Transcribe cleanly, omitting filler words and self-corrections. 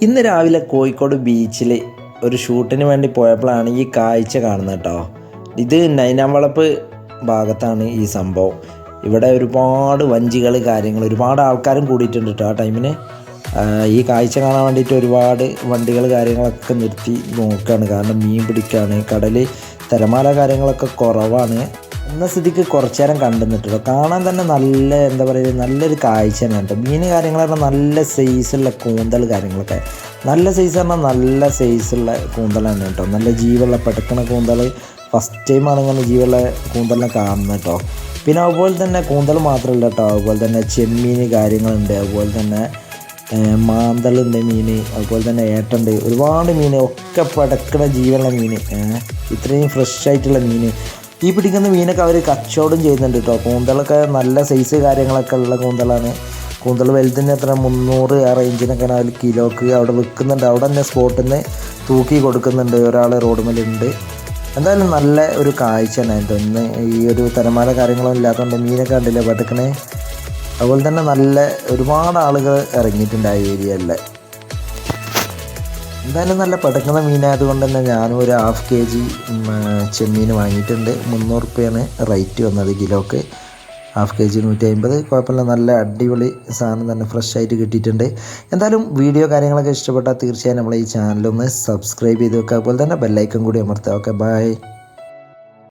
ഇന്ന് രാവിലെ കോഴിക്കോട് ബീച്ചിൽ ഒരു ഷൂട്ടിന് വേണ്ടി പോയപ്പോഴാണ് ഈ കാഴ്ച കാണുന്നത് കേട്ടോ. ഇത് നൈനാംവളപ്പ് ഭാഗത്താണ് ഈ സംഭവം. ഇവിടെ ഒരുപാട് വഞ്ചികൾ കാര്യങ്ങൾ ഒരുപാട് ആൾക്കാരും കൂടിയിട്ടുണ്ട് കേട്ടോ. ആ ടൈമിന് ഈ കാഴ്ച കാണാൻ വേണ്ടിയിട്ട് ഒരുപാട് വണ്ടികൾ കാര്യങ്ങളൊക്കെ നിർത്തി നോക്കുകയാണ്. കാരണം മീൻ പിടിക്കുകയാണ്. കടൽ തിരമാല കാര്യങ്ങളൊക്കെ കുറവാണ് എന്ന സ്ഥിതിക്ക് കുറച്ചു നേരം കണ്ടു നിന്നിട്ടോ. കാണാൻ തന്നെ നല്ല എന്താ പറയുക നല്ലൊരു കാഴ്ച തന്നെ കേട്ടോ. മീൻ കാര്യങ്ങളൊക്കെ നല്ല സൈസുള്ള കൂന്തൽ കാര്യങ്ങളൊക്കെ നല്ല സൈസ് പറഞ്ഞാൽ നല്ല സൈസുള്ള കൂന്തലാണ് കേട്ടോ. നല്ല ജീവുള്ള പെടക്കണ കൂന്തൽ ഫസ്റ്റ് ടൈമാണ് ഇങ്ങനെ ജീവുള്ള കൂന്തലിനെ കാണുന്നത് കേട്ടോ. പിന്നെ അതുപോലെ തന്നെ കൂന്തൽ മാത്രമല്ല കേട്ടോ, അതുപോലെ തന്നെ ചെമ്മീൻ കാര്യങ്ങളുണ്ട്, അതുപോലെ തന്നെ മാന്തളുണ്ട് മീൻ, അതുപോലെ തന്നെ ഏട്ടുണ്ട്, ഒരുപാട് മീൻ ഒക്കെ പടക്കണ ജീവുള്ള മീൻ, ഇത്രയും ഫ്രഷ് ആയിട്ടുള്ള മീൻ. ഈ പിടിക്കുന്ന മീനൊക്കെ അവർ കച്ചവടം ചെയ്യുന്നുണ്ട് കേട്ടോ. കൂന്തലൊക്കെ നല്ല സൈസ് കാര്യങ്ങളൊക്കെ ഉള്ള കൂന്തലാണ്. കൂന്തൽ വലുതിന് എത്ര 300 ആ റേഞ്ചിനൊക്കെ അതിൽ കിലോക്ക് അവിടെ വിൽക്കുന്നുണ്ട്. അവിടെ തന്നെ സ്പോട്ടിൽ നിന്ന് തൂക്കി കൊടുക്കുന്നുണ്ട്. ഒരാൾ റോഡ് മേലുണ്ട്. എന്തായാലും നല്ല ഒരു കാഴ്ച തന്നെ കേട്ടോ. ഇന്ന് ഈ ഒരു തിരമാല കാര്യങ്ങളൊന്നും ഇല്ലാത്തതുകൊണ്ട് മീനൊക്കെ കണ്ടില്ലേ പടക്കണേ. അതുപോലെ തന്നെ നല്ല ഒരുപാട് ആളുകൾ ഇറങ്ങിയിട്ടുണ്ട് ആ ഏരിയയിൽ. എന്തായാലും നല്ല പടക്കുന്ന മീനായതുകൊണ്ട് തന്നെ ഞാനും ഒരു 1/2 kg ചെമ്മീൻ വാങ്ങിയിട്ടുണ്ട്. 300 റുപ്യയാണ് റേറ്റ് വന്നത് കിലോക്ക്. 1/2 kg 150. കുഴപ്പമില്ല, നല്ല അടിപൊളി സാധനം തന്നെ ഫ്രഷ് ആയിട്ട് കിട്ടിയിട്ടുണ്ട്. എന്തായാലും വീഡിയോ കാര്യങ്ങളൊക്കെ ഇഷ്ടപ്പെട്ടാൽ തീർച്ചയായും നമ്മളെ ഈ ചാനലൊന്ന് സബ്സ്ക്രൈബ് ചെയ്ത് വെക്കുക. അതുപോലെ തന്നെ ബെല്ലൈക്കൺ കൂടി അമർത്തുക. Okay, by.